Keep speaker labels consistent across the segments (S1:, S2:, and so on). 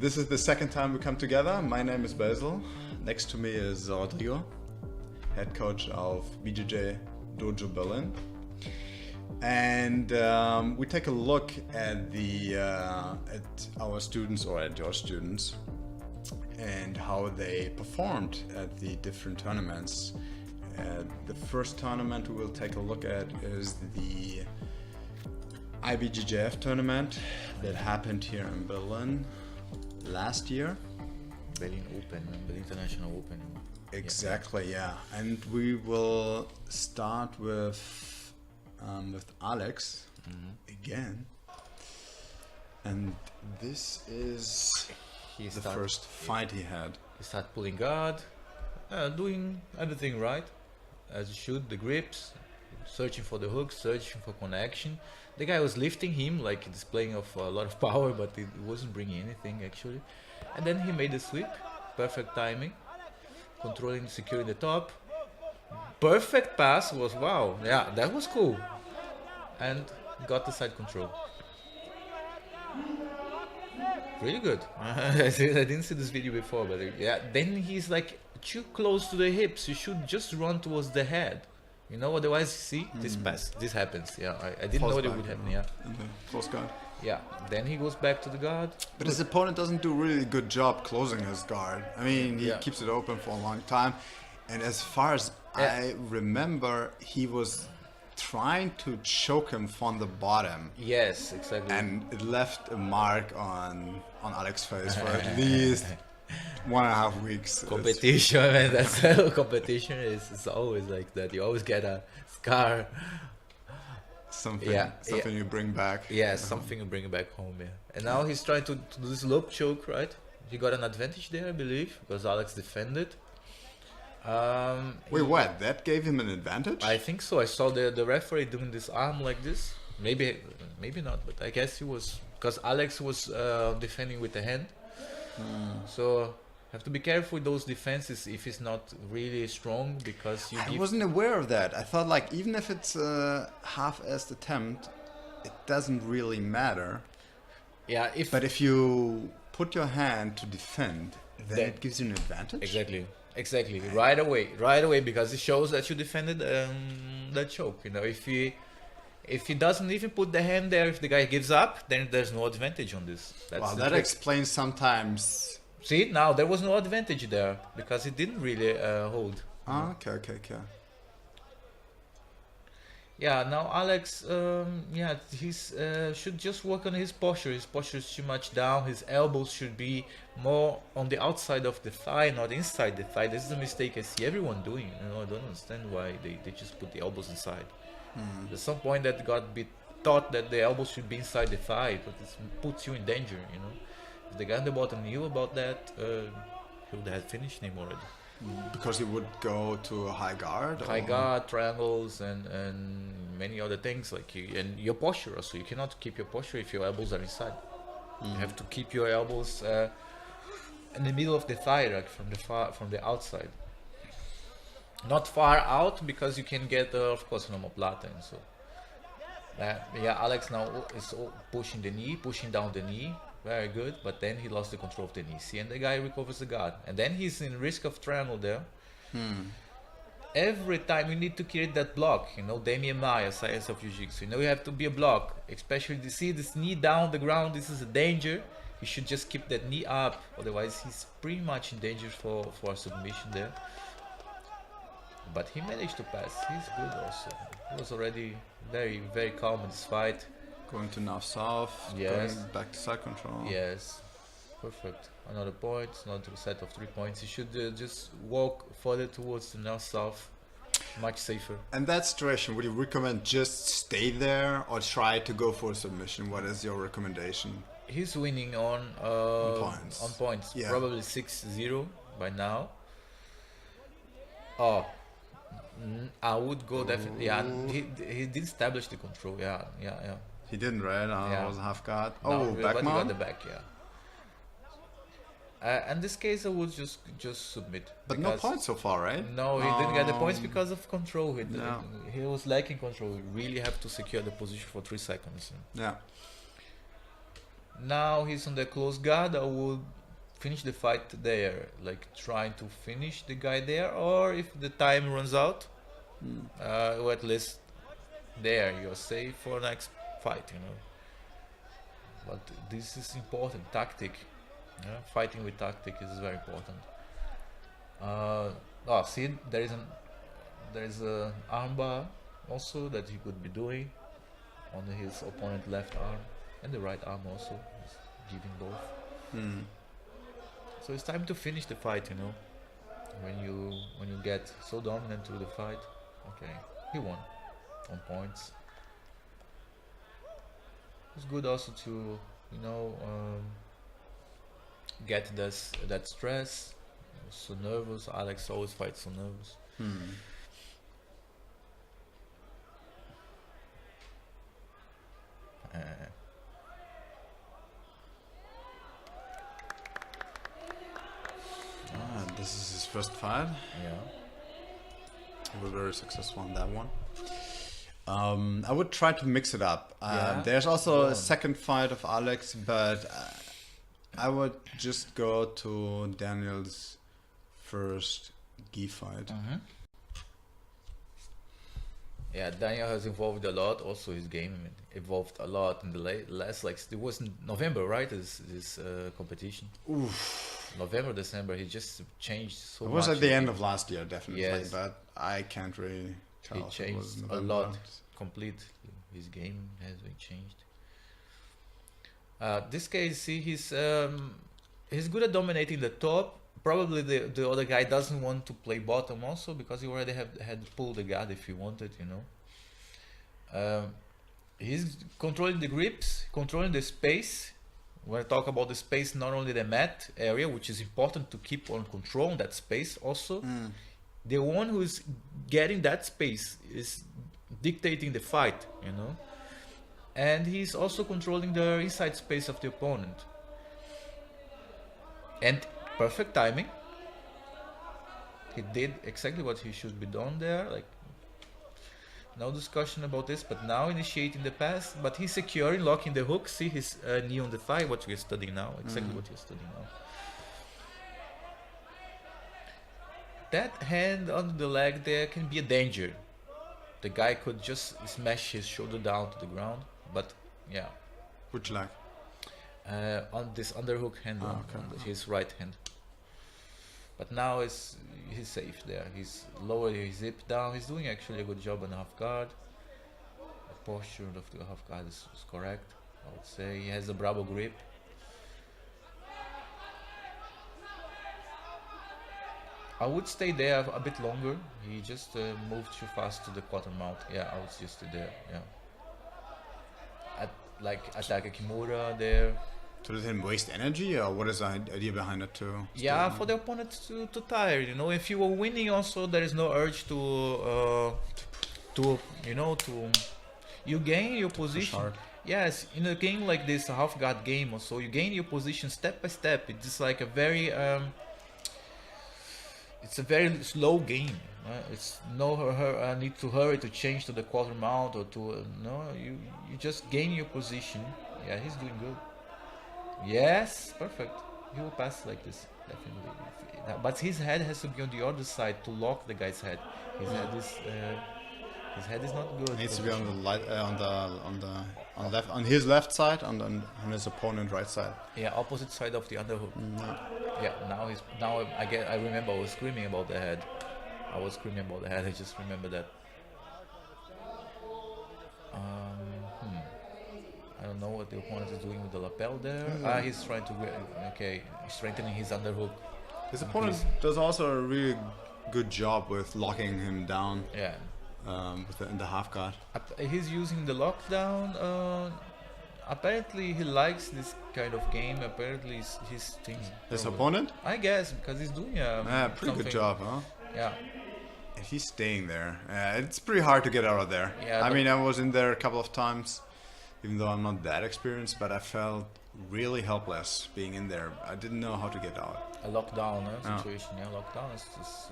S1: This is the second time we come together. My name is Basil. Next to me is Rodrigo, head coach of BJJ Dojo Berlin. And we take a look at at our students, or at your students, and how they performed at the different tournaments. The first tournament we will take a look at is the IBJJF tournament that happened here in Berlin last year.
S2: Berlin Open, Berlin International Open.
S1: Exactly, yeah. And we will start with Alex again. And this is the first fight he had.
S2: He started pulling guard, doing everything right, as you should, the grips, searching for the hooks, searching for connection. The guy was lifting him, like displaying of a lot of power, but it wasn't bringing anything actually. And then he made a sweep, perfect timing, controlling, securing the top. Perfect pass was, wow, yeah, that was cool. And got the side control. Really good. I didn't see this video before, but yeah, then he's like too close to the hips. You should just run towards the head. You know, otherwise, see, this happens. Yeah, I didn't know it would happen. Yeah.
S1: And the close guard.
S2: Yeah. Then he goes back to the guard.
S1: But his opponent doesn't do a really good job closing his guard. I mean, he keeps it open for a long time. And as far as I remember, he was trying to choke him from the bottom.
S2: Yes, exactly.
S1: And it left a mark on Alex's face for at least 1.5 weeks.
S2: Competition, man. That's competition is always like that. You always get a scar.
S1: Something you bring back.
S2: Yeah, something you bring back home. Yeah. And now he's trying to do this loop choke, right? He got an advantage there, I believe, because Alex defended.
S1: Wait, what? That gave him an advantage?
S2: I think so. I saw the referee doing this arm like this. Maybe not, but I guess he was, because Alex was defending with the hand. So have to be careful with those defenses if it's not really strong, because
S1: I wasn't aware of that. I thought, like, even if it's a half-assed attempt, it doesn't really matter.
S2: Yeah,
S1: but if you put your hand to defend, then it gives you an advantage.
S2: Exactly. Right away, because it shows that you defended that choke. You know, if he doesn't even put the hand there, if the guy gives up, then there's no advantage on this.
S1: Well, that explains sometimes.
S2: See, now there was no advantage there because he didn't really hold.
S1: Okay.
S2: Yeah, now Alex, he's should just work on his posture. His posture is too much down. His elbows should be more on the outside of the thigh, not inside the thigh. This is a mistake I see everyone doing. You know, I don't understand why they just put the elbows inside. There's some point that got taught that the elbows should be inside the thigh, but it puts you in danger, you know. If the guy on the bottom knew about that, he would have finished him already.
S1: Because he would go to a high guard?
S2: High guard, triangles, and many other things. And your posture also. You cannot keep your posture if your elbows are inside. You have to keep your elbows in the middle of the thigh, like from the outside. Not far out, because you can get, of course, an omoplata. And so, Alex now is pushing down the knee. Very good, but then he lost the control of the knee. See, and the guy recovers the guard. And then he's in risk of triangle there. Every time you need to create that block, you know, Damien Maya, science of jiu-jitsu. You know, you have to be a block. Especially, you see this knee down the ground, this is a danger. You should just keep that knee up, otherwise he's pretty much in danger for a submission there. But he managed to pass. He's good also. He was already very, very calm in this fight.
S1: Going to north-south,
S2: yes.
S1: Going back to side control.
S2: Yes, perfect. Another point, another set of 3 points. You should just walk further towards the north-south, much safer.
S1: And that situation, would you recommend just stay there or try to go for a submission? What is your recommendation?
S2: He's winning on points. Yeah. Probably 6-0 by now. Oh, I would go definitely. Yeah, he did establish the control. Yeah.
S1: He didn't, right? It was half guard.
S2: No,
S1: back
S2: but he got the back, In this case, I would just submit.
S1: But no points so far, right?
S2: No, he didn't get the points because of control. He was lacking control. You really have to secure the position for 3 seconds.
S1: Yeah.
S2: Now he's on the close guard. I would finish the fight there, like trying to finish the guy there, or if the time runs out, or at least there you're safe for next fight, you know. But this is important, tactic. Yeah? Fighting with tactic is very important. See, there is a armbar also that he could be doing on his opponent left arm and the right arm also. He's giving both. So it's time to finish the fight, you know. When you get so dominant through the fight, okay, he won on points. It's good also to, you know, get that stress. So nervous. Alex always fights so nervous.
S1: This is his first fight.
S2: Yeah.
S1: He was very successful on that one. I would try to mix it up. There's also a second fight of Alex, but I would just go to Daniel's first gi fight.
S2: Yeah, Daniel has evolved a lot. Also, his game evolved a lot in the last, like, it was in November, right? This competition.
S1: Oof.
S2: November, December, he just changed so much.
S1: It was at the end of last year, definitely,
S2: yes.
S1: But I can't really tell.
S2: He changed a lot, completely. His game has been changed. This case, see, he's good at dominating the top. Probably the other guy doesn't want to play bottom also because he already had pulled the guard if he wanted, you know. He's controlling the grips, controlling the space. When I talk about the space, not only the mat area, which is important to keep on control on that space also. The one who is getting that space is dictating the fight, you know. And he's also controlling the inside space of the opponent. And perfect timing. He did exactly what he should be done there, like no discussion about this, but now initiating the pass, but he's securing, locking the hook. See his knee on the thigh, what we're studying now, exactly what you're studying now. That hand on the leg there can be a danger. The guy could just smash his shoulder down to the ground, but yeah.
S1: Which leg?
S2: On this underhook hand, on his right hand. But now he's safe there. He's lowered his hip down. He's doing actually a good job on the half guard. The posture of the half guard is correct, I would say. He has a Bravo grip. I would stay there a bit longer. He just moved too fast to the quarter mount. Yeah, I would just stay there. Yeah. Attack a Kimura there.
S1: To let him waste energy, or what is the idea behind it too?
S2: Yeah, for the opponent to tire. You know, if you were winning, also there is no urge to you gain your position. Yes, in a game like this, a half guard game or so, you gain your position step by step. It's just like a very it's a very slow game. It's no need to hurry to change to the quarter mount or to no. You just gain your position. Yeah, he's doing good. Yes, perfect. He will pass like this, definitely. But his head has to be on the other side to lock the guy's head. His head is not good.
S1: It needs to be on the on his left side, on his opponent right side.
S2: Yeah, opposite side of the underhook. Yeah, now I remember I was screaming about the head. I just remember that. I don't know what the opponent is doing with the lapel there. He's trying to strengthening his underhook.
S1: His opponent does also a really good job with locking him down.
S2: Yeah.
S1: In the half guard.
S2: He's using the lockdown. Apparently he likes this kind of game. Apparently his thing.
S1: His opponent?
S2: I guess because he's doing
S1: pretty good job, huh?
S2: Yeah.
S1: If he's staying there, it's pretty hard to get out of there.
S2: Yeah,
S1: I mean, I was in there a couple of times. Even though I'm not that experienced, but I felt really helpless being in there. I didn't know how to get out.
S2: A lockdown situation, lockdown is just...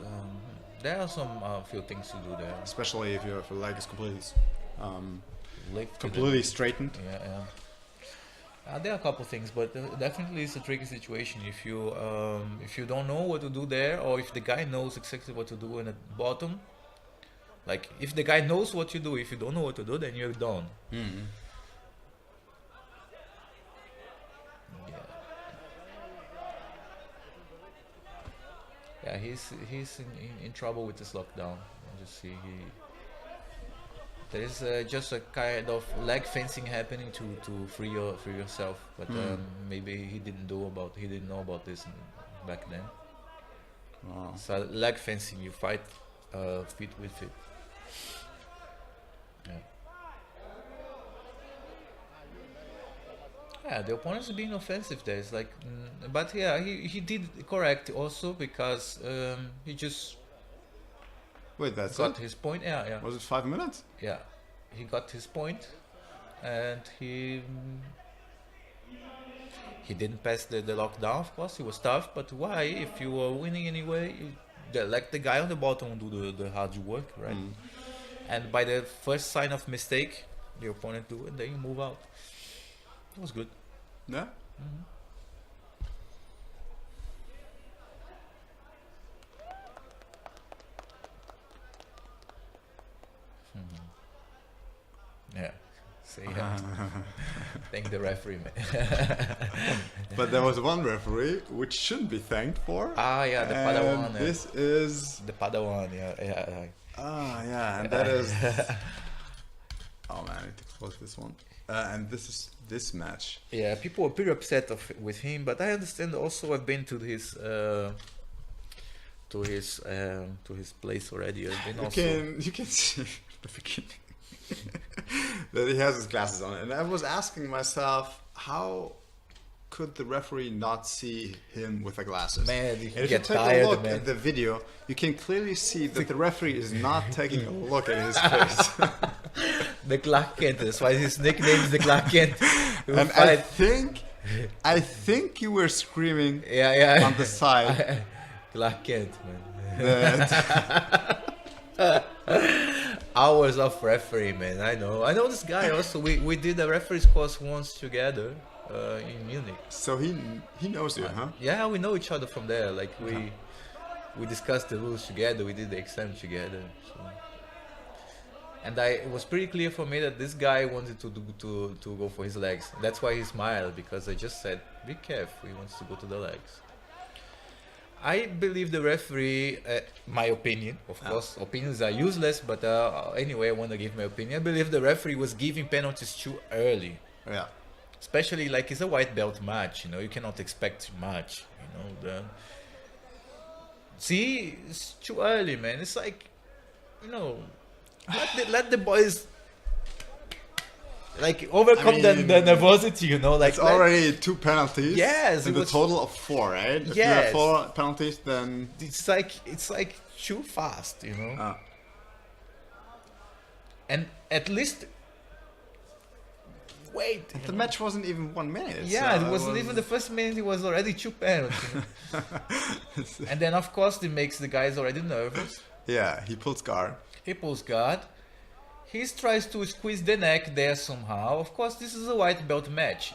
S2: there are some few things to do there.
S1: Especially if your leg is completely straightened.
S2: Yeah. There are a couple things, but definitely it's a tricky situation if you don't know what to do there, or if the guy knows exactly what to do in the bottom. Like if the guy knows what you do, if you don't know what to do, then you're done.
S1: Mm.
S2: Yeah. Yeah, he's in trouble with this lockdown. You just see there is just a kind of leg fencing happening to free yourself, but maybe he didn't know about this back then.
S1: Wow.
S2: So leg fencing, you fight feet with feet. Yeah. Yeah, the opponent's being offensive there. It's like, but yeah, he did correct also because he just
S1: Wait, that's
S2: got
S1: it?
S2: his point. Yeah, yeah,
S1: Was it 5 minutes?
S2: yeah. He got his point, and he didn't pass the lockdown. Of course, he was tough, but why? If you were winning anyway, let the guy on the bottom do the hard work, right? And by the first sign of mistake, the opponent do it, then you move out. It was good.
S1: Yeah.
S2: Yeah. So yeah. Thank the referee, man.
S1: But there was one referee which shouldn't be thanked for.
S2: Ah, yeah, the
S1: and
S2: Padawan.
S1: This is.
S2: The Padawan, yeah.
S1: Ah, yeah, and that is. Oh man, I need to close this one. And this is this match.
S2: Yeah, people were pretty upset with him, but I understand. Also, I've been to his place already. I've been
S1: You can see the beginning that he has his glasses on, and I was asking myself, how could the referee not see him with the glasses?
S2: Man,
S1: and
S2: you
S1: if
S2: get
S1: you take
S2: tired,
S1: a look
S2: man.
S1: at the video, you can clearly see that the referee is not taking a look at his face.
S2: The Clark Kent. That's why his nickname is the Clark Kent.
S1: And I think you were screaming
S2: Yeah.
S1: on the side
S2: Clark Kent, man.
S1: that
S2: Hours of referee, man. I know this guy also. We did a referee's course once together in Munich.
S1: so he knows you, huh?
S2: Yeah, we know each other from there. Like we discussed the rules together. We did the exam together. So. And it was pretty clear for me that this guy wanted to go for his legs. That's why he smiled, because I just said, "Be careful. He wants to go to the legs." I believe the referee, my opinion, of course, opinions are useless, but anyway, I want to give my opinion. I believe the referee was giving penalties too early.
S1: Yeah.
S2: Especially like it's a white belt match, you cannot expect much, See, it's too early, man. It's like, let the boys like overcome the nervosity, like
S1: It's already 2 penalties.
S2: Yes,
S1: in the total of 4, right? If you
S2: Yes.
S1: have 4 penalties, then
S2: it's like too fast, And at least wait.
S1: the match wasn't even 1 minute.
S2: Yeah,
S1: so
S2: it wasn't even the first minute. It was already 2 penalties. And then of course it makes the guys already nervous.
S1: Yeah, he pulls guard.
S2: He pulls guard. He tries to squeeze the neck there somehow. Of course, this is a white belt match.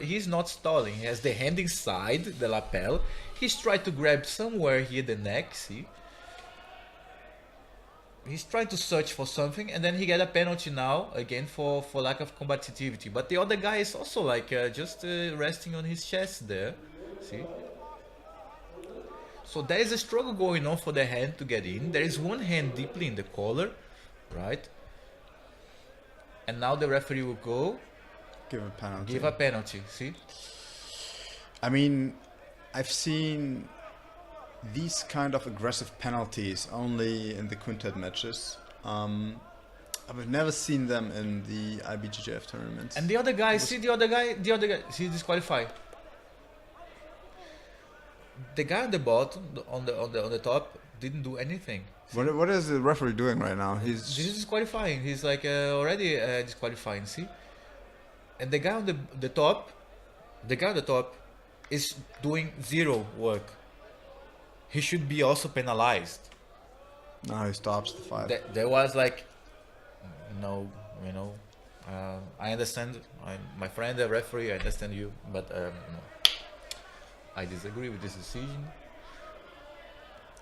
S2: He's not stalling. He has the hand inside the lapel. He's trying to grab somewhere here the neck. See? He's trying to search for something, and then he get a penalty now again for lack of combativity. But the other guy is also like just resting on his chest there. See? So there is a struggle going on for the hand to get in. There is one hand deeply in the collar, right? And now the referee will go
S1: Give a penalty.
S2: give a penalty. See?
S1: I mean, I've seen these kind of aggressive penalties only in the quintet matches. I've never seen them in the IBJJF tournaments.
S2: And the other guy, see disqualified. The guy on the bottom, on the top, didn't do anything.
S1: What is the referee doing right now?
S2: This is disqualifying. He's like already disqualifying. See, and the guy on the top is doing 0 work. He should be also penalized.
S1: No, he stops the fight.
S2: There was like, no, I understand. I'm my friend, the referee. I understand you, but no, I disagree with this decision.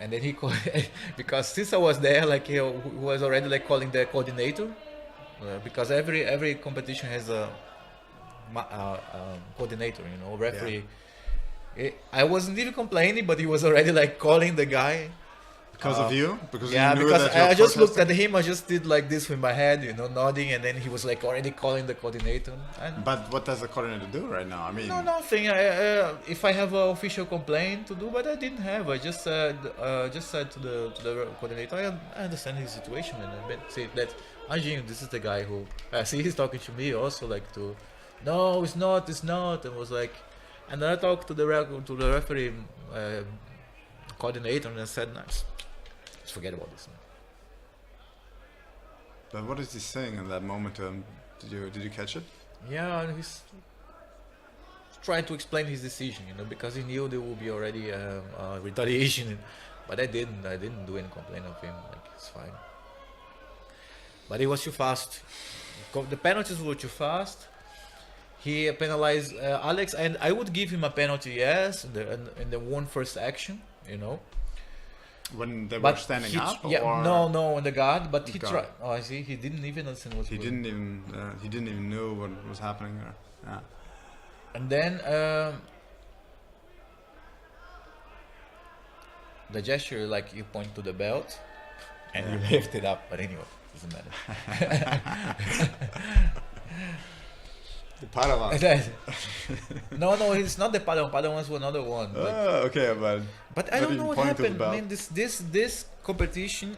S2: And then he called because since I was there, like he was already like calling the coordinator, because every competition has a coordinator, you know, referee. I wasn't even complaining, but he was already like calling the guy.
S1: Because of you? Because
S2: Yeah,
S1: you knew
S2: because
S1: that you're
S2: I just looked at
S1: protesting?
S2: him. I just did like this with my head, you know, nodding, and then he was like already calling the coordinator. And
S1: But what does the coordinator do right now? I mean,
S2: no, nothing. If I have an official complaint to do, but I didn't have. I just said to the coordinator, I understand his situation, and I said that Anjinho, this is the guy who see he's talking to me also like to, no, it's not, and was like, and then I talked to the referee coordinator, and I said, no, just forget about this. Man.
S1: but what is he saying in that moment? Did you catch it?
S2: Yeah, and he's trying to explain his decision, you know, because he knew there would be already retaliation. But I didn't do any complaint of him. Like it's fine. But it was too fast. The penalties were too fast. He penalized Alex, and I would give him a penalty, yes, in the one first action, you know.
S1: When they were
S2: But
S1: standing
S2: he,
S1: up?
S2: yeah,
S1: or
S2: no, on the guard. But he
S1: Guard.
S2: tried. Oh, I see. He didn't even understand what
S1: he
S2: was.
S1: didn't even know what was happening there. Yeah.
S2: And then the gesture, like you point to the belt, and you lift it up. But anyway, doesn't matter.
S1: The Padawan.
S2: No, it's not the Padawan. Padawan's another one.
S1: Oh, okay,
S2: But I
S1: but
S2: don't
S1: he
S2: know what
S1: pointed to the
S2: happened.
S1: belt.
S2: I mean, this competition,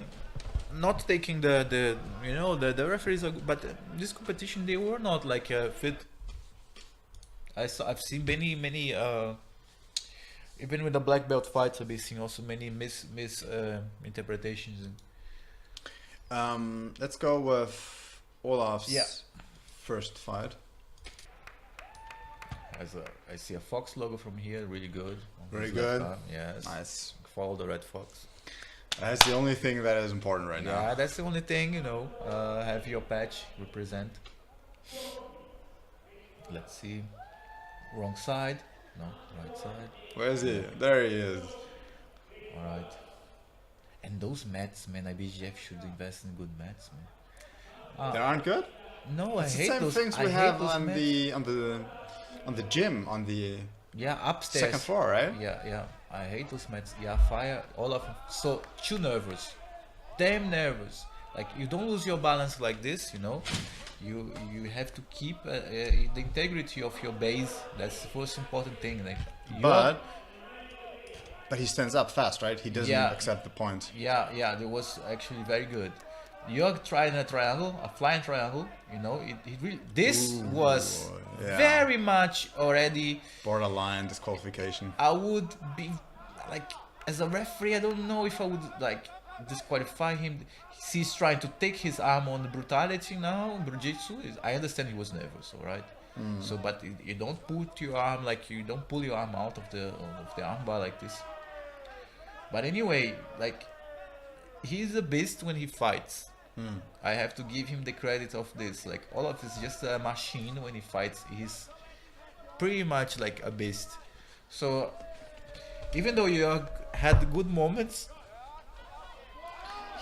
S2: not taking the you know the referees, but this competition they were not like fit. I've seen many even with the black belt fights I've been seeing also many interpretations.
S1: Let's go with Olaf's
S2: Yeah.
S1: first fight.
S2: I see a fox logo from here, really good. On
S1: Very
S2: his left
S1: good.
S2: arm, yes.
S1: Nice.
S2: Follow the red fox.
S1: That's the only thing that is important right
S2: Yeah,
S1: now.
S2: that's the only thing, you know. Have your patch represent. Let's see. Wrong side. No, right side.
S1: Where is he? There he is.
S2: Alright. And those mats, man, IBJJF should invest in good mats, man.
S1: They aren't good?
S2: No,
S1: It's
S2: I
S1: the
S2: hate
S1: same
S2: those.
S1: things
S2: I
S1: we
S2: hate
S1: have
S2: those
S1: on
S2: mats.
S1: on the gym, on the
S2: Yeah, upstairs.
S1: second floor, right?
S2: Yeah. I hate those mats. Yeah, fire, all of them. So, too nervous. Damn nervous. Like, you don't lose your balance like this, you know. You have to keep the integrity of your base. That's the first important thing. Like,
S1: But he stands up fast, right? He doesn't
S2: Yeah.
S1: accept the point.
S2: Yeah, that was actually very good. You're trying a triangle, a flying triangle, you know, it really, this was
S1: yeah.
S2: very much already,
S1: Borderline disqualification.
S2: I would be, like, as a referee, I don't know if I would, like, disqualify him. He's trying to take his arm on the brutality now, jiu-jitsu. I understand he was nervous, alright? So, but you don't put your arm, like, you don't pull your arm out of the armbar like this. But anyway, like, he's a beast when he fights. I have to give him the credit of this. Like, Olaf is just a machine when he fights. He's pretty much like a beast. So, even though you had good moments,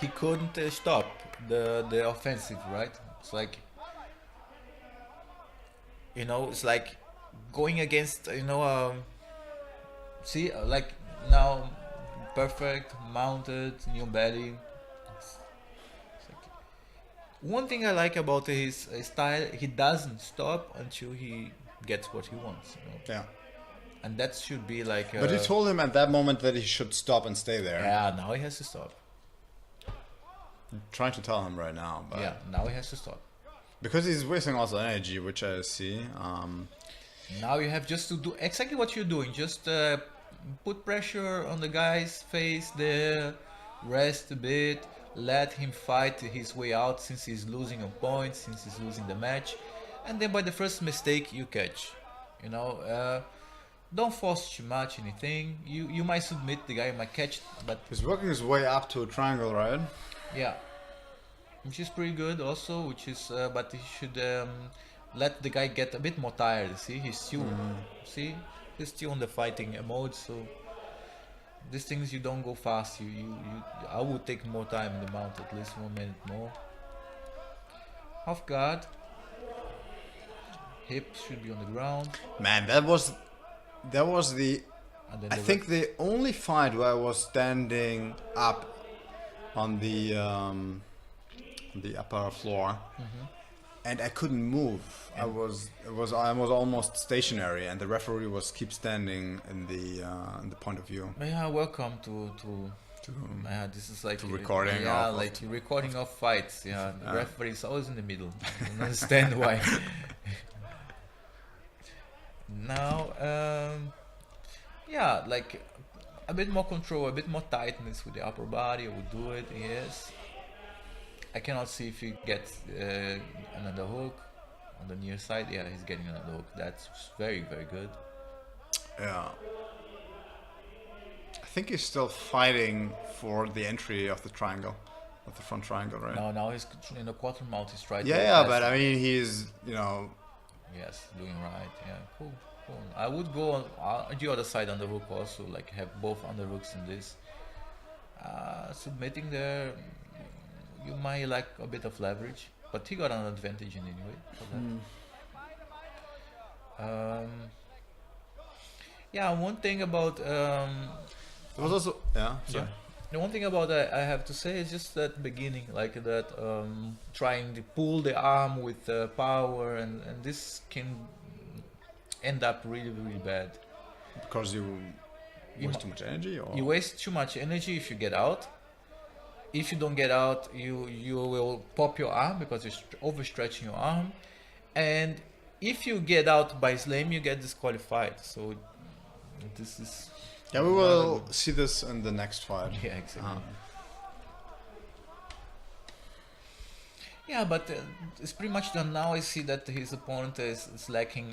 S2: he couldn't stop the offensive, right? It's like, you know, it's like going against, you know, see, like now, perfect, mounted, new belly. One thing I like about his style, he doesn't stop until he gets what he wants. You know?
S1: Yeah.
S2: And that should be like.
S1: But you told him at that moment that he should stop and stay there.
S2: Yeah, now he has to stop.
S1: I'm trying to tell him right now, but
S2: Yeah, now he has to stop.
S1: because he's wasting also energy, which I see.
S2: Now you have just to do exactly what you're doing. Just put pressure on the guy's face there, rest a bit, let him fight his way out since he's losing on points, since he's losing the match, and then by the first mistake you catch. You know, don't force too much anything. You might submit the guy, you might catch, but
S1: He's working his way up to a triangle, right?
S2: yeah. which is pretty good also. Which is, but he should let the guy get a bit more tired. See, he's still, he's still on the fighting mode. So these things you don't go fast. I would take more time in the mount, at least 1 minute more. Half guard. Hip should be on the ground.
S1: Man, that was the.
S2: And then
S1: I think the only fight where I was standing up on the upper floor, and I couldn't move. I was almost stationary, and the referee was keep standing in the point of view.
S2: Yeah, welcome to this is like
S1: recording.
S2: Yeah, like recording of fights. Yeah, the referee is always in the middle. I don't understand why. Now, yeah, like a bit more control, a bit more tightness with the upper body. I would do it. Yes. I cannot see if he gets another hook on the near side. Yeah, he's getting another hook. That's very, very good.
S1: Yeah. I think he's still fighting for the entry of the triangle, of the front triangle, right?
S2: No, now he's in the quarter mount. He's trying.
S1: Yeah, but I mean, he's
S2: Yes, doing right. Yeah, cool. I would go on the other side on the hook also, like have both underhooks in this. Submitting there, you might lack a bit of leverage, but he got an advantage in anyway for that. Yeah, one thing about
S1: there was also sorry.
S2: The one thing about I have to say is just that beginning, like that trying to pull the arm with power, and this can end up really, really bad.
S1: Because you waste too much energy, or
S2: you waste too much energy if you get out. If you don't get out, you will pop your arm because you're overstretching your arm, and if you get out by slam, you get disqualified. So this is.
S1: Yeah, we will see this in the next fight.
S2: Yeah, exactly. Yeah, but it's pretty much done now. I see that his opponent is lacking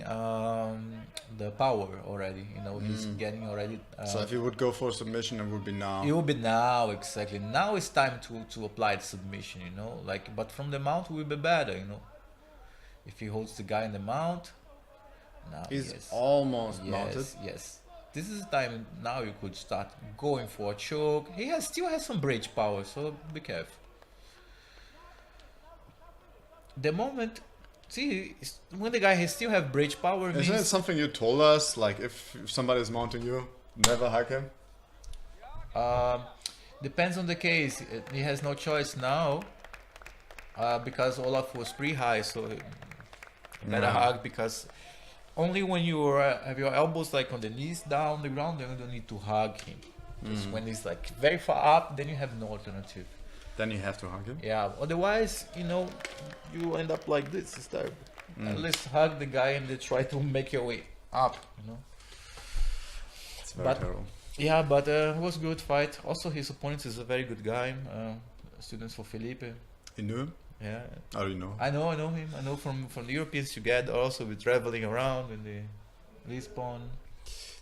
S2: the power already. You know, he's getting already.
S1: So if he would go for submission, it would be now.
S2: It would be now, exactly. Now it's time to apply the submission. You know, like, but from the mount will be better. You know, if he holds the guy in the mount. Now
S1: he's almost mounted.
S2: Yes. This is the time now you could start going for a choke. He still has some bridge power, so be careful. The moment, see, when the guy still have bridge power,
S1: isn't it something you told us? Like if somebody is mounting you, never hug him.
S2: Depends on the case. He has no choice now, because Olaf was pretty high, so better hug, because. Only when you have your elbows like on the knees down the ground, then you don't need to hug him. Just when he's like very far up, then you have no alternative.
S1: Then you have to hug him?
S2: Yeah, otherwise, you know, you end up like this. It's terrible. At least hug the guy and then try to make your way up, you know.
S1: It's very terrible.
S2: Yeah, but it was a good fight. Also, his opponent is a very good guy. Students for Felipe.
S1: You knew him?
S2: Yeah.
S1: How do you know?
S2: I know him. I know from the Europeans together. Also, we're traveling around in the Lisbon.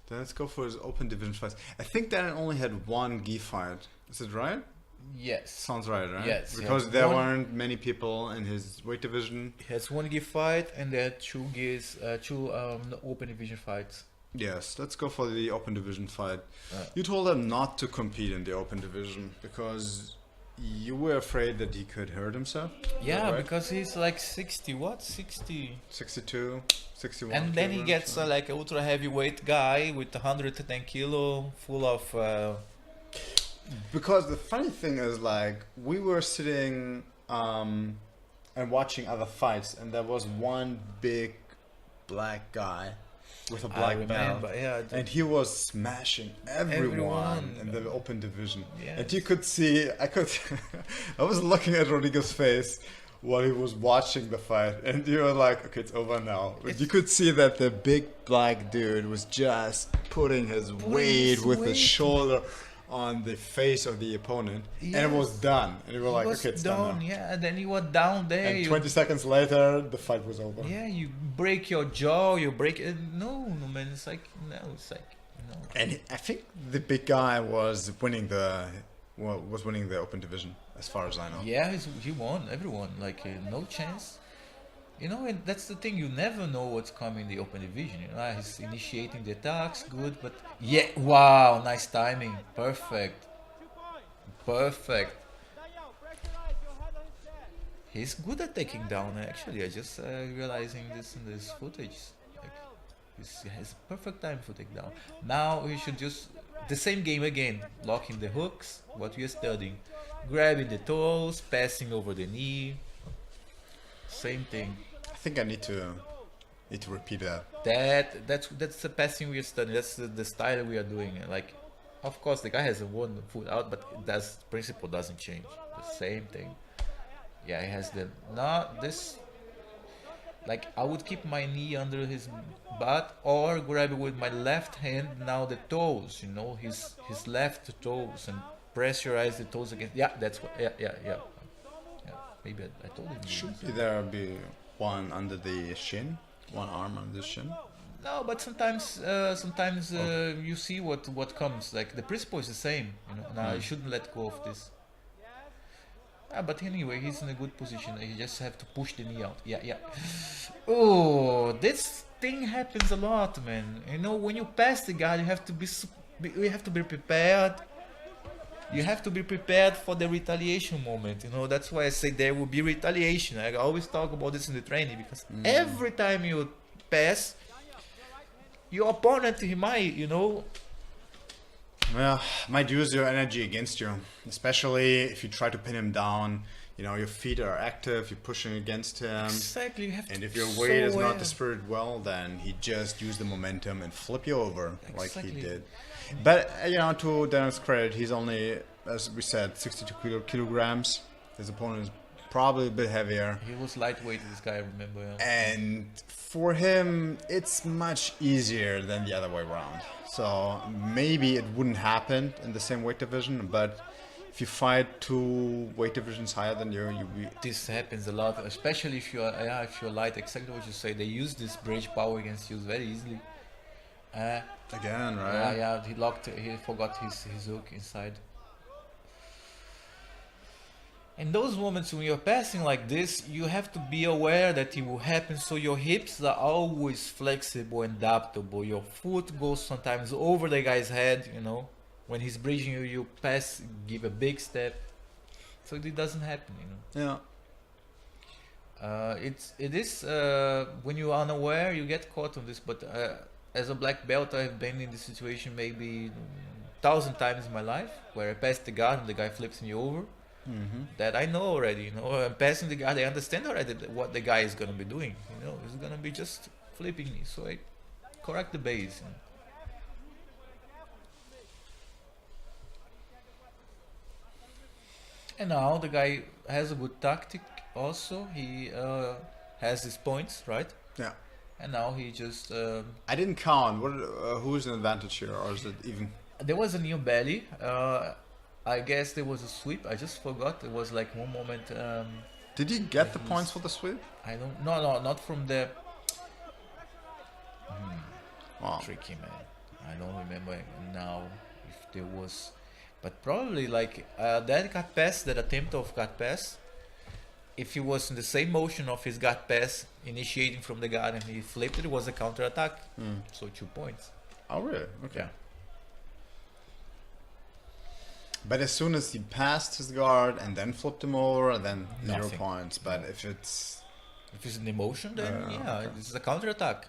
S1: Then let's go for his open division fights. I think Darren only had one gi fight. Is it right?
S2: Yes.
S1: Sounds right?
S2: Yes.
S1: Because there weren't many people in his weight division.
S2: He has one gi fight, and there are two open division fights.
S1: Yes, let's go for the open division fight. You told him not to compete in the open division because you were afraid that he could hurt himself?
S2: Yeah, right? Because he's like 60, what? 60?
S1: 62, 61.
S2: And then he gets like an ultra heavyweight guy with 110 kilo, full of...
S1: Because the funny thing is, like, we were sitting and watching other fights, and there was one big black guy with a black belt, and he was smashing everyone in the open division. Yes. And you could see, I was looking at Rodrigo's face while he was watching the fight, and you were like, okay, it's over now. But you could see that the big black dude was just putting his weight with his shoulder on the face of the opponent, and it was done. And you were like, okay, it's done now.
S2: Yeah, and then he was down there.
S1: And 20 seconds later, the fight was over.
S2: Yeah, you break your jaw, you break it. No, man, it's like, no. And
S1: I think the big guy was winning the open division. I as far as I know.
S2: Yeah, he won. Everyone, like, no chance. You know, and that's the thing. You never know what's coming in the open division. You know, he's initiating the attacks, good, but yeah, wow, nice timing, perfect, perfect. He's good at taking down. Actually, I just realizing this in this footage. Like, he has perfect time for take down. Now we should just the same game again, locking the hooks. What we are studying, grabbing the toes, passing over the knee. Same thing.
S1: I think I need to repeat that.
S2: That's the passing we are studying. That's the style we are doing. Like, of course, the guy has one foot out, but that's principle doesn't change. The same thing. Yeah, he has the not this. Like, I would keep my knee under his butt or grab it with my left hand. Now the toes, you know, his left toes, and pressurize the toes against. Yeah, that's what. Yeah. Maybe I told him.
S1: Should there be one under the shin, one arm under the shin?
S2: No, but sometimes you see what comes. Like, the principle is the same. You know, now you shouldn't let go of this. But anyway, he's in a good position. He just have to push the knee out. Yeah. Oh, this thing happens a lot, man. You know, when you pass the guy, you have to be prepared. You have to be prepared for the retaliation moment. You know, that's why I say there will be retaliation. I always talk about this in the training, because every time you pass, your opponent, he might, you know,
S1: might use your energy against you, especially if you try to pin him down. You know, your feet are active, you're pushing against him.
S2: Exactly. You have
S1: and
S2: to
S1: if your
S2: be
S1: weight is
S2: so
S1: not
S2: aware.
S1: distributed well, then he just use the momentum and flip you over like he
S2: Exactly.
S1: did. But you know, to Dennis' credit, he's only, as we said, 62 kilograms. His opponent is probably a bit heavier.
S2: He was lightweight, this guy, I remember. Yeah.
S1: And for him, it's much easier than the other way around. So maybe it wouldn't happen in the same weight division, but if you fight two weight divisions higher than you
S2: This happens a lot, especially if you're light. Exactly what you say. They use this bridge power against you very easily.
S1: again, right?
S2: Yeah. He forgot his hook inside. In those moments when you're passing like this, you have to be aware that it will happen. So your hips are always flexible and adaptable. Your foot goes sometimes over the guy's head. You know, when he's bridging you, you pass, give a big step. So it doesn't happen. You know.
S1: Yeah.
S2: It is when you are unaware, you get caught on this. But as a black belt, I've been in this situation maybe 1,000 times in my life, where I pass the guard and the guy flips me over. That I know already. You know, I'm passing the guard. I understand already what the guy is gonna be doing. You know, he's gonna be just flipping me. So I correct the base. You know. And now the guy has a good tactic. Also, he has his points, right?
S1: Yeah.
S2: And now he just.
S1: I didn't count. Who's an advantage here, or is it even?
S2: There was a new belly. I guess there was a sweep. I just forgot. It was like one moment.
S1: Did he get the points for the sweep?
S2: I don't. No, not from the.
S1: Wow.
S2: Tricky, man. I don't remember now if there was, but probably like that gut pass, that attempt of gut pass. If he was in the same motion of his gut pass, initiating from the guard, and he flipped it, was a counter attack. So 2 points.
S1: Oh, really? Okay.
S2: Yeah.
S1: But as soon as he passed his guard and then flipped him over, then 0
S2: Nothing.
S1: points. But if it's
S2: If it's in emotion, then yeah,
S1: okay.
S2: this is a counter attack.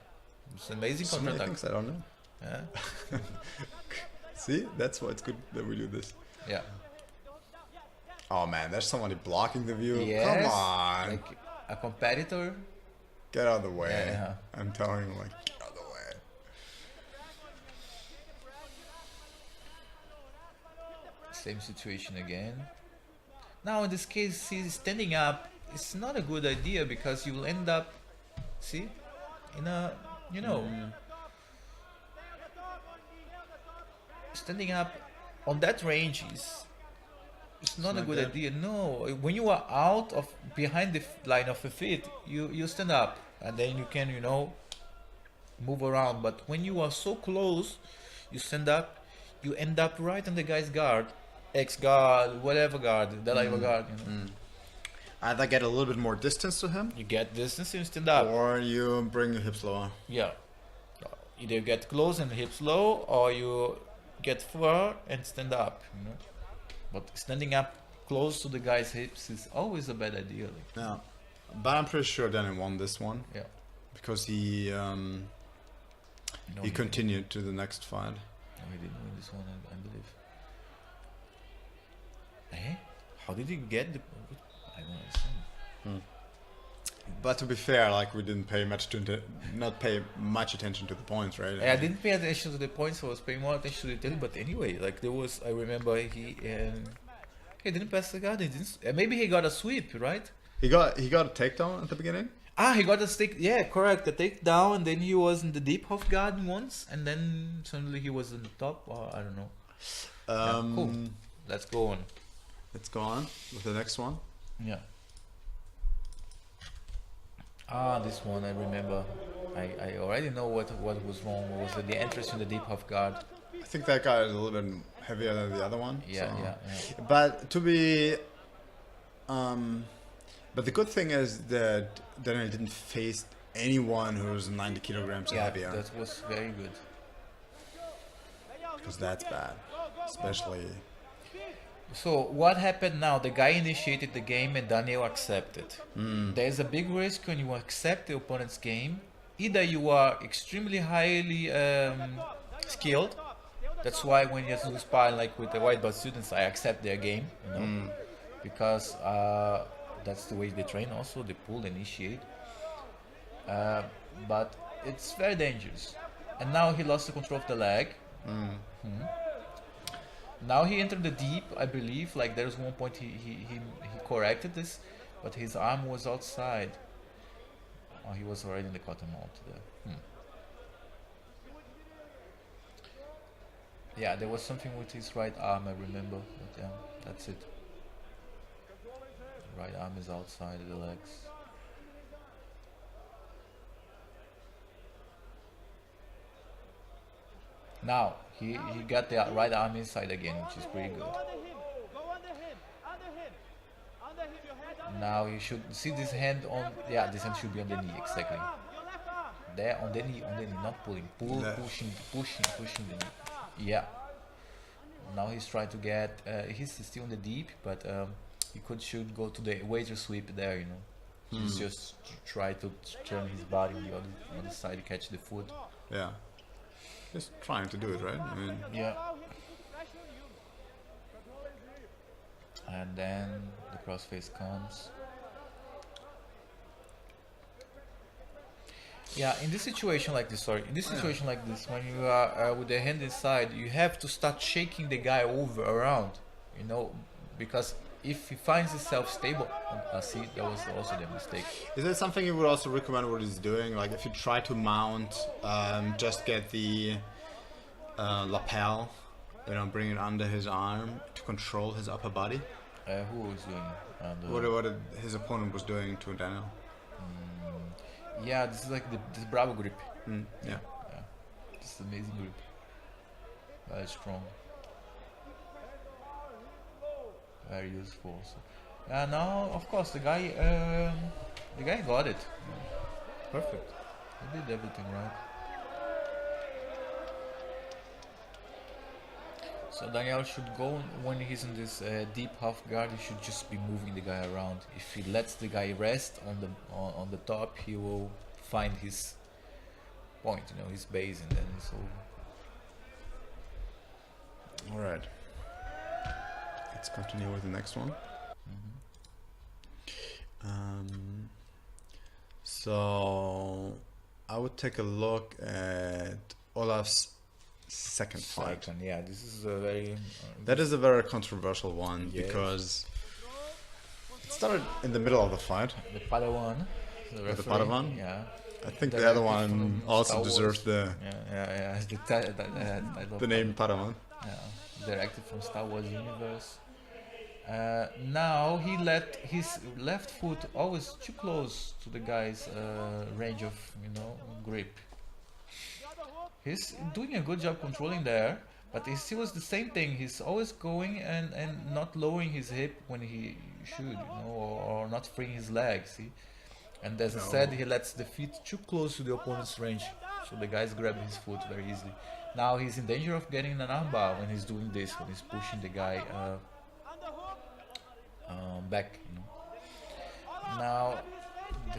S2: It's an amazing
S1: so
S2: counter
S1: many
S2: attack.
S1: things I don't know.
S2: Yeah.
S1: See, that's why it's good that we do this.
S2: Yeah.
S1: Oh man, there's somebody blocking the view.
S2: Yes,
S1: Come on,
S2: like a competitor.
S1: get out of the way.
S2: Yeah.
S1: I'm telling you, like, get out of the way.
S2: Same situation again. Now in this case, see, standing up, it's not a good idea because you will end up, see, in a, you know, standing up on that range is, it's not a
S1: not
S2: good
S1: good.
S2: idea. No, when you are out of behind the line of the feet, you stand up and then you can, you know, move around. But when you are so close, you stand up, you end up right on the guy's guard. X guard, whatever guard, that either guard, you know.
S1: Either get a little bit more distance to him,
S2: You get distance and stand up.
S1: or you bring your hips lower.
S2: Yeah. Either you get close and hips low, or you get far and stand up, you know. But standing up close to the guy's hips is always a bad idea. Like.
S1: Yeah, but I'm pretty sure Daniel won this one.
S2: Yeah.
S1: Because he continued to the next fight.
S2: No, he didn't win this one, I believe. Eh? How did he get the? I don't understand.
S1: But to be fair, like we didn't pay not pay much attention to the points, right?
S2: I didn't pay attention to the points. I was paying more attention to the tail. But anyway, like there was, I remember he didn't pass the guard. He didn't. Maybe he got a sweep, right?
S1: He got a takedown at the beginning.
S2: He got a stick. Yeah, correct. The takedown, and then he was in the deep half guard once, and then suddenly he was on the top. Or I don't know. Cool. Let's go on.
S1: Let's go on with the next one.
S2: Yeah. This one I remember. I already know what was wrong. Was the entrance in the deep half guard?
S1: I think that guy is a little bit heavier than the other one.
S2: Yeah,
S1: so.
S2: yeah.
S1: But to be, but the good thing is that Daniel didn't face anyone who was 90 kilograms or heavier.
S2: That was very good.
S1: Because that's bad, especially.
S2: So what happened now? The guy initiated the game and Daniel accepted. There's a big risk when you accept the opponent's game. Either you are extremely highly skilled. That's why when you do sparring like with the white belt students, I accept their game, you know, because that's the way they train. Also, they pull, they initiate. But it's very dangerous. And now he lost the control of the leg. Now he entered the deep, I believe. Like there's one point he corrected this, but his arm was outside. Oh, he was already in the cotton mount there. Yeah, there was something with his right arm, I remember. But yeah, that's it. Right arm is outside of the legs. Now he got the right arm inside again, which is pretty good. Now you should see this hand on. Yeah, this hand should be on the knee, exactly. There on the knee, not pulling. Pushing the knee. Yeah. Now he's trying to get. He's still in the deep, but he should go to the waiter sweep there. You know, he's just try to turn his body on the other side to catch the foot.
S1: Yeah. Just trying to do it, right? I mean,
S2: yeah. And then the crossface comes. Yeah, in this situation like this, when you are with the hand inside, you have to start shaking the guy around, you know, because if he finds himself stable, see, that was also the mistake.
S1: Is that something you would also recommend what he's doing? Like if you try to mount, just get the lapel, you know, bring it under his arm to control his upper body?
S2: Who was doing?
S1: What his opponent was doing to Daniel?
S2: Yeah, this is like this Bravo grip.
S1: Yeah.
S2: This is amazing grip. Very strong. Very useful. So, now, of course, the guy got it. Perfect. He did everything right. So Daniel should go when he's in this deep half guard. He should just be moving the guy around. If he lets the guy rest on the top, he will find his point, you know, his base, and then it's over.
S1: All right. Let's continue with the next one. So I would take a look at Olaf's second fight.
S2: Yeah, this is a very
S1: that is a very controversial one,
S2: yes,
S1: because it started in the middle of the fight.
S2: The Padawan,
S1: The Padawan.
S2: Yeah,
S1: I think the other one also deserves the
S2: the
S1: name Padawan.
S2: Yeah, directed from Star Wars universe. Now he let his left foot always too close to the guy's range of, you know, grip. He's doing a good job controlling there, But he still is the same thing. He's always going and not lowering his hip when he should, you know, or not freeing his legs. See, and as I said, he lets the feet too close to the opponent's range, so the guys grab his foot very easily. Now he's in danger of getting an armbar when he's doing this, when he's pushing the guy back. You know. Now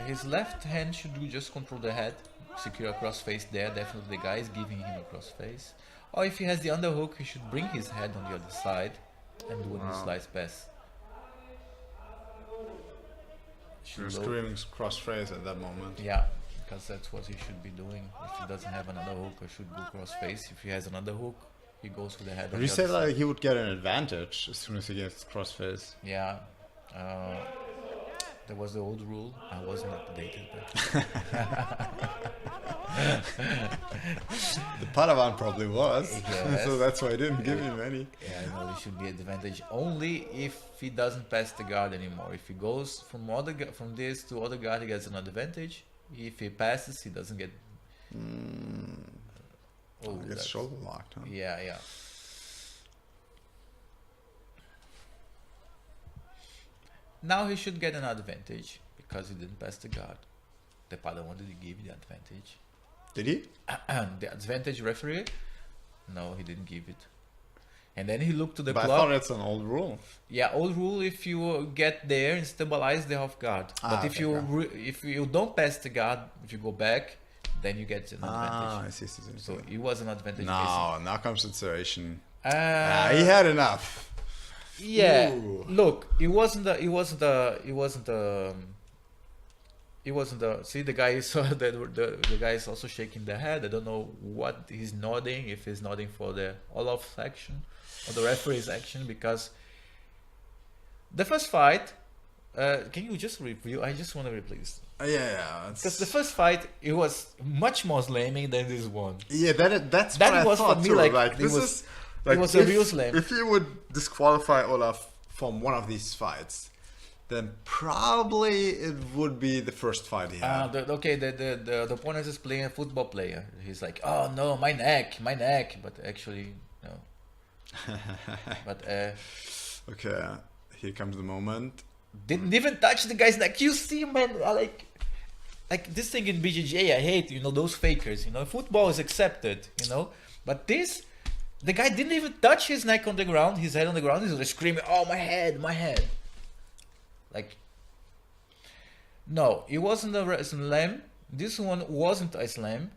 S2: his left hand should do just control the head, secure a crossface there. Definitely the guy is giving him a crossface. Or if he has the underhook, he should bring his head on the other side and do a slice pass.
S1: You're screaming crossface at that moment.
S2: Yeah, because that's what he should be doing. If he doesn't have another hook, he should go crossface. If he has another hook, he goes for the head.
S1: But you said like he would get an advantage as soon as he gets crossface.
S2: Yeah. There was the old rule. I wasn't updated. But
S1: The Padawan probably was,
S2: Yes.
S1: so that's why I didn't give him any.
S2: yeah, no, it should be advantage only if he doesn't pass the guard anymore. If he goes from this to other guard, he gets an advantage. If he passes, he doesn't get.
S1: I guess shoulder locked, huh?
S2: Yeah, yeah. Now he should get an advantage because he didn't pass the guard. The Padawan didn't give the advantage.
S1: Did he?
S2: The advantage referee? No, he didn't give it. And then he looked to the
S1: But
S2: clock.
S1: I thought it's an old rule.
S2: Yeah, old rule if you get there and stabilize the half guard. But if
S1: okay,
S2: if you don't pass the guard, if you go back, then you get an advantage.
S1: I see.
S2: So it was an advantage.
S1: No, now comes the situation.
S2: Basically.
S1: He had enough.
S2: Yeah.
S1: Ooh.
S2: Look, it wasn't the. See, the guy is the guy is also shaking the head. I don't know what he's nodding. If he's nodding for the Olaf's action or the referee's action, because the first fight. Can you just review? I just want to replay this.
S1: Yeah.
S2: Because the first fight, it was much more slamming than this one.
S1: Yeah, that's
S2: That
S1: what I
S2: was
S1: thought
S2: for me
S1: too.
S2: like,
S1: this
S2: it was-
S1: is like
S2: it was a real slam.
S1: If you would disqualify Olaf from one of these fights, then probably it would be the first fight he had.
S2: The opponent is playing a football player. He's like, oh no, my neck, but actually no. But
S1: Okay, here comes the moment.
S2: didn't even touch the guy's neck. You see, man, like this thing in BJJ, I hate, those fakers. Football is accepted, but this, the guy didn't even touch his neck on the ground, his head on the ground. He's like screaming, oh, my head. Like, no, it wasn't a slam. This one wasn't a slam.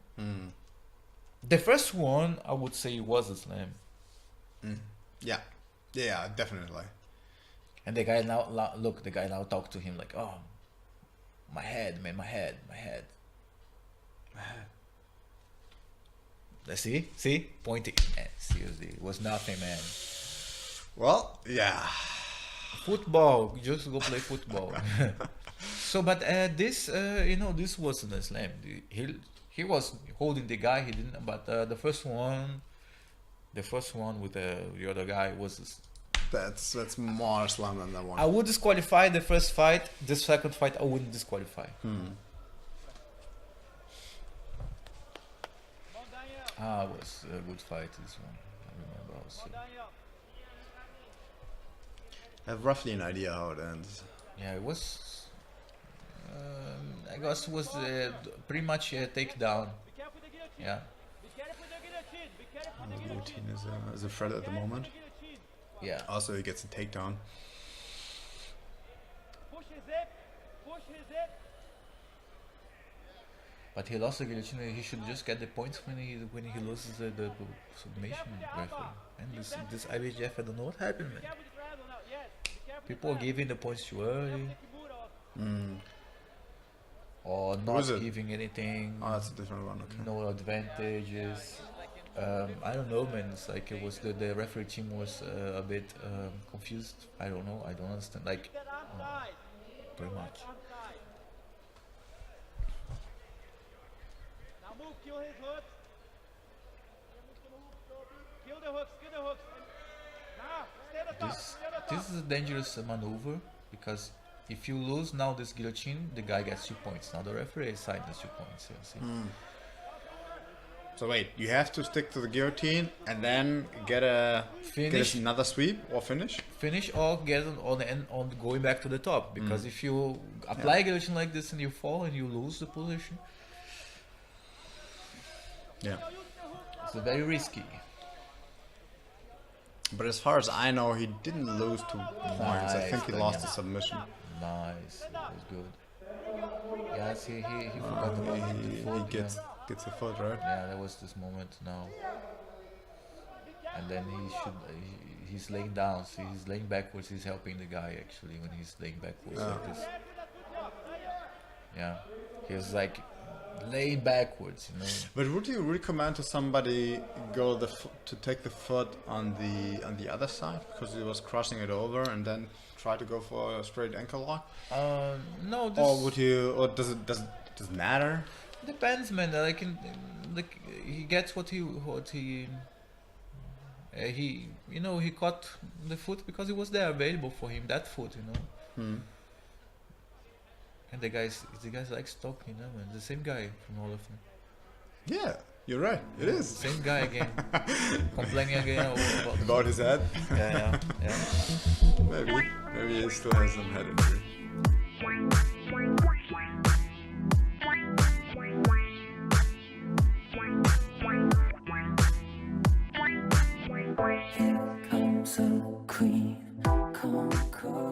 S2: The first one, I would say, was a slam.
S1: Yeah, definitely.
S2: And the guy now talked to him like, oh, my head, man, my head. Let's see, pointing. Man, seriously, it was nothing, man.
S1: Well, yeah.
S2: Football, just go play football. So, but this wasn't a slam. He was holding the guy. He didn't. But the first one with the other guy was.
S1: That's more slam than that one.
S2: I would disqualify the first fight. The second fight, I wouldn't disqualify. It was a good fight, this one. I remember also.
S1: I have roughly an idea how it ends.
S2: Yeah, it was. I guess it was pretty much a takedown. Yeah.
S1: The guillotine is a threat at the moment.
S2: Yeah.
S1: Also, he gets a takedown.
S2: But he lost the guillotine. He should just get the points when he loses the submission referee. And this IBJJF, I don't know what happened, man. People are giving the points too early. Or not giving anything.
S1: Oh, that's a different one. Okay.
S2: No advantages. I don't know, man. It's like it was the referee team was a bit confused. I don't know. I don't understand. Like, pretty much.
S3: Now move, kill his hooks. Kill the hooks. Now, stay at the top.
S2: This is a dangerous maneuver because if you lose now this guillotine, the guy gets 2 points. Now the referee assigned us 2 points. You see?
S1: So wait, you have to stick to the guillotine and then get
S2: Finish.
S1: another sweep or finish?
S2: Finish or get on the end on going back to the top, because if you apply guillotine like this and you fall and you lose the position,
S1: Yeah.
S2: it's very risky.
S1: But as far as I know, he didn't lose 2 points. I think he
S2: Nice,
S1: lost
S2: Daniel.
S1: the submission.
S2: Nice, that was good. Yeah, see, he forgot about the
S1: He
S2: foot.
S1: gets a foot, right?
S2: Yeah, that was this moment now. And then he's laying down. See, he's laying backwards. He's helping the guy actually when he's laying backwards like this. Yeah, he was like laying backwards, you know.
S1: But would you recommend to somebody go to take the foot on the other side because he was crossing it over and then try to go for a straight ankle lock?
S2: No, this
S1: Or would you? Or does it matter?
S2: depends, man. Like, he gets what he you know, he caught the foot because it was there available for him, that foot, you know. And the guys like stopping, you know, man. The same guy from all of them.
S1: Yeah, you're right. It is.
S2: Same guy again. Complaining again
S1: About his head?
S2: yeah.
S1: Maybe he still has some head injury.
S4: Here comes a queen, conquer.